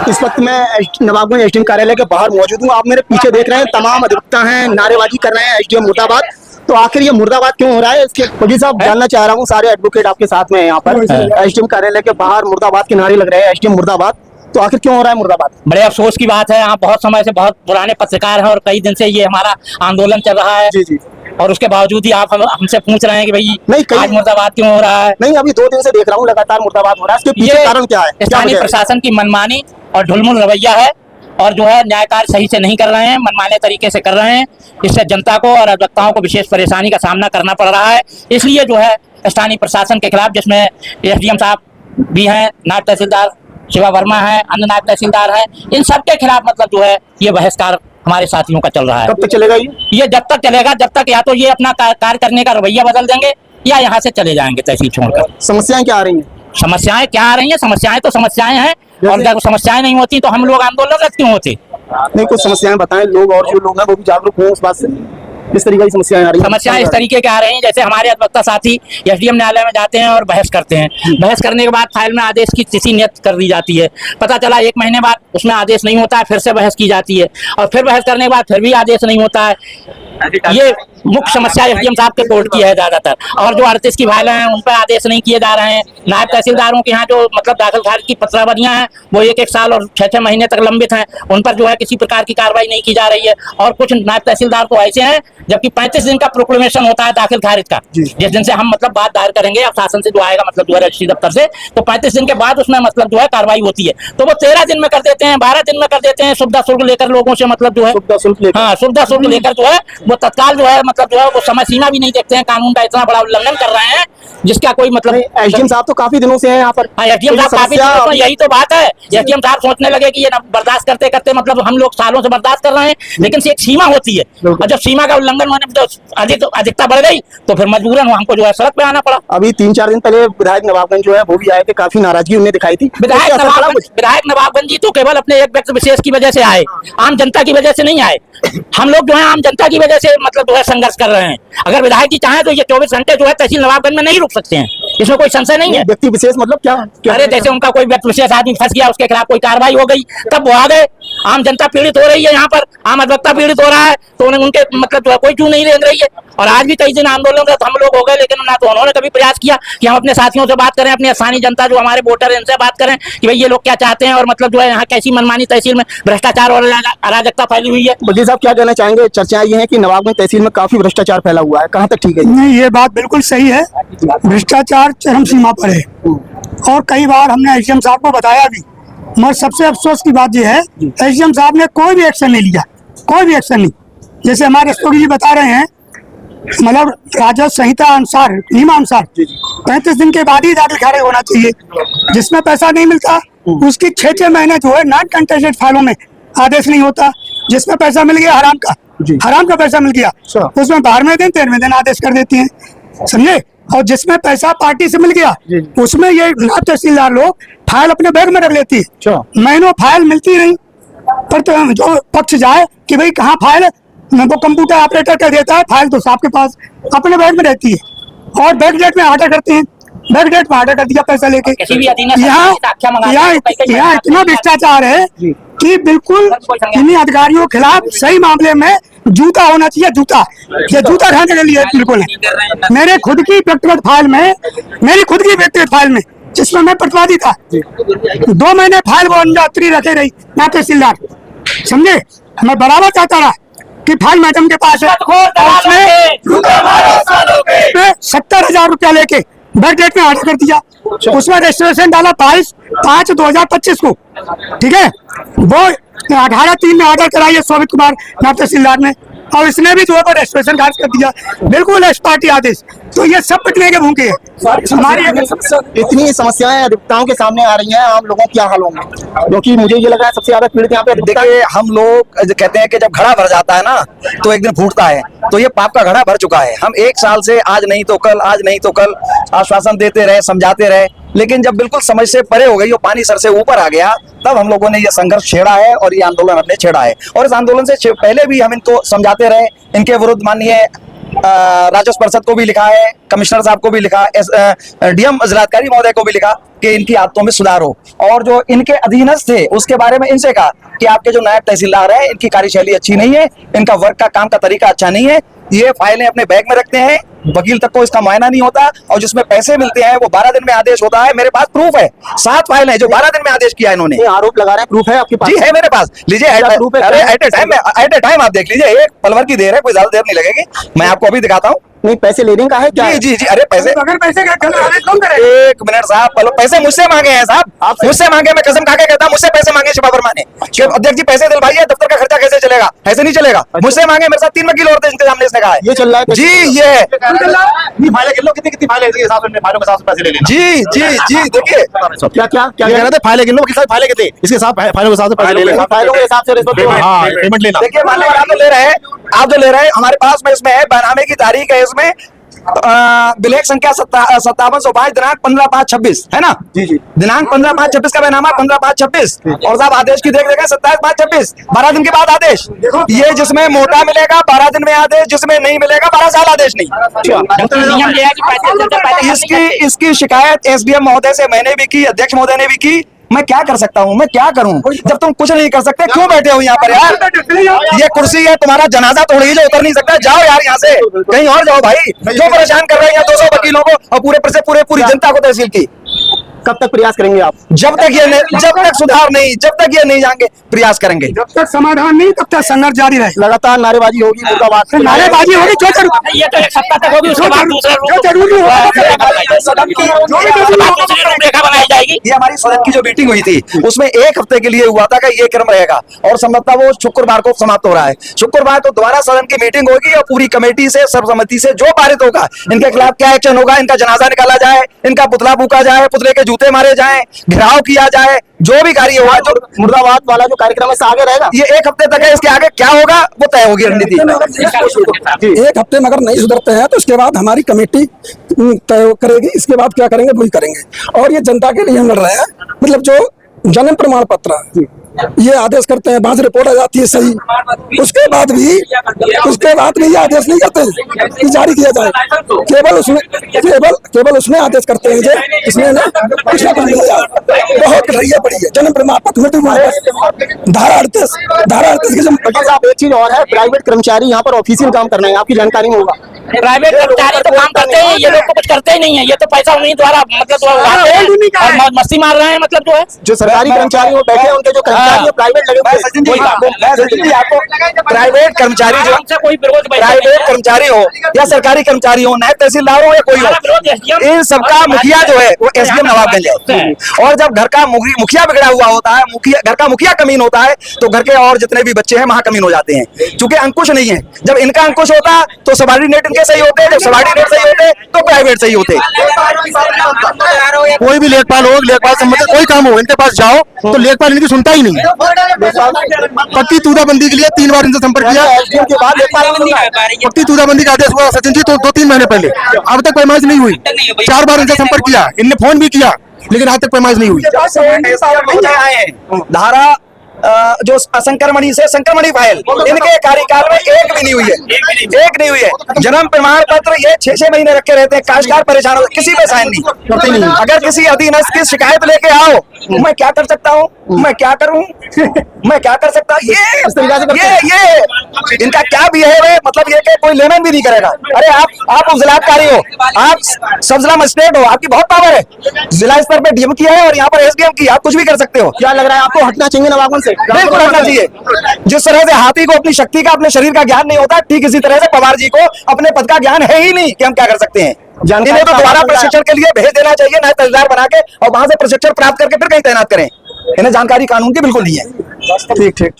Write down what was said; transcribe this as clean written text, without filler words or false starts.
इस वक्त मैं नवाबगंज एसडीएम कार्यालय के बाहर मौजूद हूँ। आप मेरे पीछे देख रहे हैं, तमाम अधिवक्ता हैं, नारेबाजी कर रहे हैं एसडीएम मुर्दाबाद। तो आखिर ये मुर्दाबाद क्यों हो रहा है, इसके वकील साहब जानना चाह रहा हूँ। सारे एडवोकेट आपके साथ में हैं यहाँ पर। एसडीएम कार्यालय के बाहर मुर्दाबाद के नारे लग रहे हैं, एसडीएम मुर्दाबाद। तो आखिर क्यों हो रहा है मुर्दाबाद? बड़े अफसोस की बात है, यहाँ बहुत समय से बहुत पुराने पत्रकार हैं और कई दिन से ये हमारा आंदोलन चल रहा है। जी जी। और उसके बावजूद ही आप हमसे पूछ रहे हैं कि भाई नहीं आज मुर्दाबाद क्यों हो रहा है? नहीं, अभी 2 दिन से देख रहा हूँ लगातार मुर्दाबाद हो रहा है। इसके पीछे कारण क्या है? स्थानीय प्रशासन की मनमानी और ढुलमुल रवैया है, और जो है न्याय कार्य सही से नहीं कर रहे हैं, मनमाने तरीके से कर रहे हैं। इससे जनता को और अधिवक्ताओं को विशेष परेशानी का सामना करना पड़ रहा है। इसलिए जो है स्थानीय प्रशासन के खिलाफ, जिसमें एसडीएम साहब भी हैं, नायब तहसीलदार शिवा वर्मा है, अन्य नायब तहसीलदार हैं, इन सब के खिलाफ मतलब जो है ये बहिष्कार हमारे साथियों का चल रहा है। कब तक चलेगा ये? जब तक चलेगा जब तक या तो ये अपना कार्य करने का रवैया बदल देंगे या यहाँ से चले जाएंगे तहसील छोड़कर। समस्याएं क्या आ रही हैं? समस्याएं क्या आ रही हैं? समस्याएं तो समस्याएं हैं, और जब समस्याएं नहीं होती तो हम लोग आंदोलनरत क्यों होते? नहीं, कुछ समस्याएं बताएं, लोग और जो लोग हैं वो भी जागरूक हों उस बात से। इस तरीके की समस्याएं आ रही हैं? समस्याएं इस तरीके की आ रही हैं, जैसे हमारे अधिवक्ता साथी एसडीएम न्यायालय में जाते हैं और बहस करते हैं। बहस करने के बाद फाइल में आदेश की तिथि नियत कर दी जाती है। पता चला 1 महीने बाद उसमें आदेश नहीं होता है, फिर से बहस की जाती है, और फिर बहस करने के बाद फिर भी आदेश नहीं होता है। ये मुख्य समस्या एसडीएम साहब के कोर्ट की है ज्यादातर। और जो 38 की फाइलें हैं उन पर आदेश नहीं किए जा रहे हैं। नायब तहसीलदारों के यहाँ जो मतलब दाखिल खारिज की पत्रावलियां हैं वो 1-1 साल और 6-6 महीने तक लंबित हैं, उन पर जो है किसी प्रकार की कार्रवाई नहीं की जा रही है। और कुछ नायब तहसीलदार तो ऐसे हैं जबकि 35 दिन का प्रोक्लेमेशन होता है दाखिल खारिज का, जिस दिन से हम मतलब बात दायर करेंगे अब शासन से जो आएगा मतलब जो है रजिस्ट्री दफ्तर से, तो 35 दिन के बाद उसमें मतलब जो है कार्रवाई होती है, तो वो 13 दिन में कर देते हैं, 12 दिन में कर देते हैं। सुविधा शुल्क लेकर लोगों से मतलब जो है सुविधा शुल्क लेकर जो है वो तत्काल जो है मतलब जो है वो समय सीमा भी नहीं देखते हैं। कानून का इतना बड़ा उल्लंघन कर रहे हैं जिसका कोई मतलब। एसडीएम साहब तो काफी दिनों से हैं यहाँ पर। एसडीएम साहब काफी दिनों से, यही तो बात है। एसडीएम साहब सोचने लगे कि ये बर्दाश्त करते करते मतलब हम लोग सालों से बर्दाश्त कर रहे हैं, लेकिन एक सीमा होती है, और जब सीमा का उल्लंघन होने पर अधिकता बढ़ गई तो फिर मजबूरन हमको जो है सड़क पे आना पड़ा। अभी 3-4 दिन पहले विधायक नवाबगंज जो है वो भी आए थे, काफी नाराजगी उन्हें दिखाई थी। विधायक नवाबगंज जी तो केवल अपने एक व्यक्ति विशेष की वजह से आए, आम जनता की वजह से नहीं आए। हम लोग जो है आम जनता की वजह से मतलब जो है संघर्ष कर रहे हैं। अगर विधायक जी चाहें तो ये 24 घंटे जो है तहसील नवाबगंज में नहीं रुक सकते हैं, इसमें कोई संशय नहीं है। व्यक्ति विशेष मतलब क्या? अरे जैसे उनका कोई व्यक्ति विशेष आदमी फंस गया, उसके खिलाफ कोई कार्रवाई हो गई, तब वो आ गए। आम जनता पीड़ित हो रही है यहाँ पर, आम अधिवक्ता पीड़ित हो रहा है, तो उनके मतलब जो है कोई क्यों नहीं रेंग रही है। और आज भी कई दिन आंदोलन में हम लोग हो गए, लेकिन ना तो उन्होंने कभी प्रयास किया कि हम अपने साथियों से बात करें, अपनी स्थानीय जनता जो हमारे वोटर हैं इनसे बात करें कि भाई ये लोग क्या चाहते हैं, और मतलब जो है यहाँ कैसी मनमानी तहसील में भ्रष्टाचार और अराजकता फैली हुई है। वकील साहब क्या कहना चाहेंगे? चर्चाएं ये है कि नवाबगंज तहसील में काफी भ्रष्टाचार फैला हुआ है, कहाँ तक ठीक है? नहीं, ये बात बिल्कुल सही है, भ्रष्टाचार चरम सीमा पर है, और कई बार हमने एसडीएम साहब को बताया भी। मगर सबसे अफसोस की बात यह है एसडीएम साहब ने कोई भी एक्शन नहीं लिया, कोई भी एक्शन नहीं। जैसे हमारे एसपी जी बता रहे हैं, मतलब राजस्व संहिता अनुसार, नियम अनुसार 35 दिन के बाद ही दाखिल खारिज होना चाहिए। जिसमें पैसा नहीं मिलता उसकी 6-6 महीने जो है नॉन कंटेस्टेड फाइलों में आदेश नहीं होता। जिसमें पैसा मिल गया हराम का पैसा मिल गया, उसमें 12वें दिन 13वें दिन आदेश कर देती हैं, समझे। और जिसमें पैसा पार्टी से मिल गया उसमें ये नायब तहसीलदार लोग फाइल अपने बैग में रख लेती है, महीनों फाइल मिलती नहीं। पर तो जो पक्ष जाए कि भाई कहाँ फाइल है, वो कंप्यूटर ऑपरेटर कर देता है, फाइल तो आपके पास अपने बैग में रहती है, और बैक डेट में ऑर्डर करते हैं, बैक डेट में ऑर्डर कर दिया पैसा लेके। यहाँ इतना भ्रष्टाचार है कि बिल्कुल इन्हीं अधिकारियों के खिलाफ सही मामले में जूता होना चाहिए, जूता। ये जूता खाने के लिए बिल्कुल है। मेरे खुद की व्यक्तिगत फाइल में जिसमें मैं प्रतिवादी था, 2 महीने फाइल वो अंदर रखे रही ना तहसीलदार, समझे। मैं बराबर चाहता रहा कि फाइल मैडम के पास है, 70,000 रुपया लेके बैक डेट में ऑर्डर कर दिया। उसमें रजिस्ट्रेशन डाला 22/5/2025 को, ठीक है। वो 18/3 में ऑर्डर कराई है सोभित कुमार नायब तहसीलदार ने, और इसने भी जो है रजिस्ट्रेशन खारिज कर दिया, बिल्कुल एस पार्टी आदेश। तो ये सब पिटने के भूखे हैं। हमारी इतनी समस्याएं अधिवक्ताओं के सामने आ रही हैं, आम लोगों की हाल होंगे, क्योंकि मुझे ये लग रहा है सबसे ज्यादा पीड़ित यहाँ पे। देखिए, हम लोग कहते हैं कि जब घड़ा भर जाता है ना तो एक दिन फूटता है, तो ये पाप का घड़ा भर चुका है। हम 1 साल से आज नहीं तो कल आश्वासन देते रहे, समझाते रहे, लेकिन जब बिल्कुल समझ से परे हो गई, वो पानी सर से ऊपर आ गया, तब हम लोगों ने ये संघर्ष छेड़ा है और ये आंदोलन हमने छेड़ा है। और इस आंदोलन से पहले भी हम इनको समझाते रहे, इनके विरुद्ध माननीय राजस्व परिषद को भी लिखा है, कमिश्नर साहब को भी लिखा, डीएम जिलाधिकारी महोदय को भी लिखा कि इनकी आदतों में सुधार हो, और जो इनके अधीनस्थ थे उसके बारे में इनसे कहा कि आपके जो नायब तहसीलदार हैं इनकी कार्यशैली अच्छी नहीं है, इनका वर्क का काम का तरीका अच्छा नहीं है, ये फाइलें अपने बैग में रखते हैं, वकील तक को इसका मुआयना नहीं होता, और जिसमें पैसे मिलते हैं वो 12 दिन में आदेश होता है। मेरे पास प्रूफ है, 7 फाइल है जो 12 दिन में आदेश किया इन्होंने। ये आरोप लगा रहे हैं, प्रूफ है आपके पास? जी है मेरे पास, लीजिए। एट ए टाइम आप देख लीजिए, एक पलवर की देर है, कोई ज्यादा देर नहीं लगेगी, मैं आपको अभी दिखाता हूँ। नहीं, पैसे लेने का है क्या? जी जी जी, अरे पैसे, अगर पैसे का गलत आदेश कौन करे? एक मिनट साहब, पैसे मुझसे मांगे हैं साहब, आपसे? मुझसे मांगे, मैं कसम खा के कहता हूं, मुझसे पैसे मांगे शिवा वर्मा ने कि अध्यक्ष जी पैसे दिलवाइए, दफ्तर का खर्चा कैसे चलेगा, ऐसे नहीं चलेगा। मुझसे मांगे, मेरे साथ 3 वकील और थे जिनके सामने इसने कहा है। ये चल रहा है जी, ये फाइलें गिन लो, कितनी कितनी फाइलें हैं, फाइलों के साथ पैसे ले लेना। जी जी जी, देखिए क्या क्या क्या कह रहे थे, फाइलें गिन लो, किस फाइलें कितने, इसके साथ फाइलों के साथ पैसे ले लेना, फाइलों के हिसाब से रिश्वत दो। हाँ, पेमेंट लेना। देखिए मान्यवर, आप जो ले रहे हैं, हमारे पास में इसमें है, बैनामे की तारीख है इसमें, विलेख संख्या 5705, दिनांक 15/5/26 है ना? जी जी, दिनांक 15/5/26 का बैनामा 15/5/26, और साहब आदेश की देख लेगा 27/5/26, 12 दिन के बाद आदेश। ये जिसमें मोटा मिलेगा 12 दिन में आदेश, जिसमें नहीं मिलेगा 12 साल आदेश नहीं। नियम ये है कि पैसे चलते पहले इसकी शिकायत एसडीएम महोदय से मैंने भी की, अध्यक्ष महोदय ने भी की। मैं क्या कर सकता हूँ, मैं क्या करूँ? जब तुम कुछ नहीं कर सकते क्यों बैठे हो यहाँ पर यार? ये कुर्सी है, तुम्हारा जनाजा तोड़िए जो उतर नहीं सकता, जाओ यार यहाँ से, कहीं और जाओ भाई। क्यों परेशान कर रहे हैं 200 वकीलों को और पूरी जनता को तहसील की? कब तक प्रयास करेंगे आप? जब तक सुधार नहीं, जब तक ये नहीं जाएंगे, प्रयास करेंगे। जब तक समाधान नहीं तब तक संघर्ष जारी रहे। लगातार नारेबाजी होगी, मुर्दाबाद नारेबाजी होगी, जो ये तो एक सप्ताह तक होगी, उसके बाद दूसरा जो जरूरी होगा दूसरी रूपरेखा बनाई जाएगी। ये हमारी सदन की जो मीटिंग हुई थी उसमें 1 हफ्ते के लिए हुआ था कि ये क्रम रहेगा, और संभवतः वो शुक्रवार को समाप्त हो रहा है। शुक्रवार को दोबारा सदन की मीटिंग होगी और पूरी कमेटी से, सर्वसम्मति से जो पारित होगा, इनके खिलाफ क्या एक्शन होगा, इनका जनाजा निकाला जाए, इनका पुतला फूका जाए, पुतले के जूते मारे जाएं, घेराव किया जाए, जो भी कार्य हुआ, जो मुर्दाबाद वाला जो कार्यक्रम है आगे रहेगा। ये 1 हफ्ते तक है, इसके आगे क्या होगा वो तय होगी रणनीति। 1 हफ्ते में अगर नहीं सुधरते हैं तो उसके बाद हमारी कमेटी तय करेगी, इसके बाद क्या करेंगे वही करेंगे। और ये जनता के लिए हम लड़ रहे हैं, मतलब जो जन्म प्रमाण पत्र ये आदेश करते हैं, वहां से रिपोर्ट आ जाती है सही, उसके बाद भी ये आदेश नहीं करते कि जारी किया जाए, केवल उसमें आदेश करते हैं जो इसमें ना कुछ ना मिल जाए। बहुत कठिनाइयां पड़ी है, जन्म प्रमाण पत्र में धारा 38 के साहब, एक चीज और है, प्राइवेट कर्मचारी यहाँ पर ऑफिशियल काम करना है, आपकी जानकारी में होगा। प्राइवेट कर्मचारी तो काम करते हैं, ये लोग तो कुछ करते ही नहीं है, ये तो पैसा उन्हीं द्वारा मतलब उड़ाते हैं और मस्ती मार रहे हैं, मतलब जो है जो सरकारी कर्मचारी वो बैठे हैं, उनके जो कर्मचारी है प्राइवेट लगे हुए हैं। आपको प्राइवेट कर्मचारी जो कोई विरोध प्राइवेट कर्मचारी हो या सरकारी कर्मचारी हो, नायब तहसीलदार हो या कोई हो, इन सबका मुखिया जो है वो एसडीएम नवाबगंज है। और जब घर का मुखिया बिगड़ा हुआ होता है, घर का मुखिया कमीन होता है, तो घर के और जितने भी बच्चे हैं वहां कमीन हो जाते हैं। क्योंकि अंकुश नहीं है, जब इनका अंकुश होता तो सबॉर्डिनेट इनके सही होते, जब सबॉर्डिनेट सही होते तो प्राइवेट सही होते। कोई भी लेखपाल हो, लेखपाल संबंधित कोई काम हो, इनके पास जाओ तो लेखपाल इनकी सुनता ही नहीं। पट्टी तूदाबंदी के लिए 3 बार इनसे संपर्क किया, एसडीएम के बाद पट्टी तूदाबंदी का आदेश हुआ सचिन जी तो 2-3 महीने पहले, अब तक पैमाइश नहीं हुई। 4 बार इनसे संपर्क किया, इनने फोन भी किया, लेकिन आज तक पैमाइश नहीं हुई। धारा जो असंक्रमणी से संक्रमणी फाइल इनके कार्यकाल में एक भी नहीं हुई है, एक नहीं हुई है। जन्म प्रमाण पत्र ये 6-6 महीने रखे रहते हैं, काश्तकार परेशान हो, किसी पे साइन नहीं। अगर किसी अधीनस्थ की शिकायत लेके आओ, मैं क्या कर सकता हूँ, मैं क्या करूँ, मैं क्या कर सकता हूँ? ये इनका क्या बिहेव है, मतलब ये कि कोई लेनदेन भी नहीं करेगा। अरे आप उपजिलाधिकारी हो, आप सब जिला मजिस्ट्रेट हो, आपकी बहुत पावर है, जिला स्तर पे डीएम की है और यहाँ पर एसडीएम की, आप कुछ भी कर सकते हो। क्या लग रहा है आपको हटना चाहिए नवाबगंज से? बिल्कुल हटना चाहिए। जिस तरह से हाथी को अपनी शक्ति का, अपने शरीर का ज्ञान नहीं होता, ठीक इसी तरह से पवार जी को अपने पद का ज्ञान है ही नहीं कि हम क्या कर सकते हैं। इन्हें तो दोबारा प्रशिक्षण के लिए भेज देना चाहिए, नायब तहसीलदार बना के, और वहां से प्रशिक्षण प्राप्त करके फिर कहीं तैनात करें। इन्हें जानकारी कानून की बिल्कुल नहीं है। ठीक ठीक।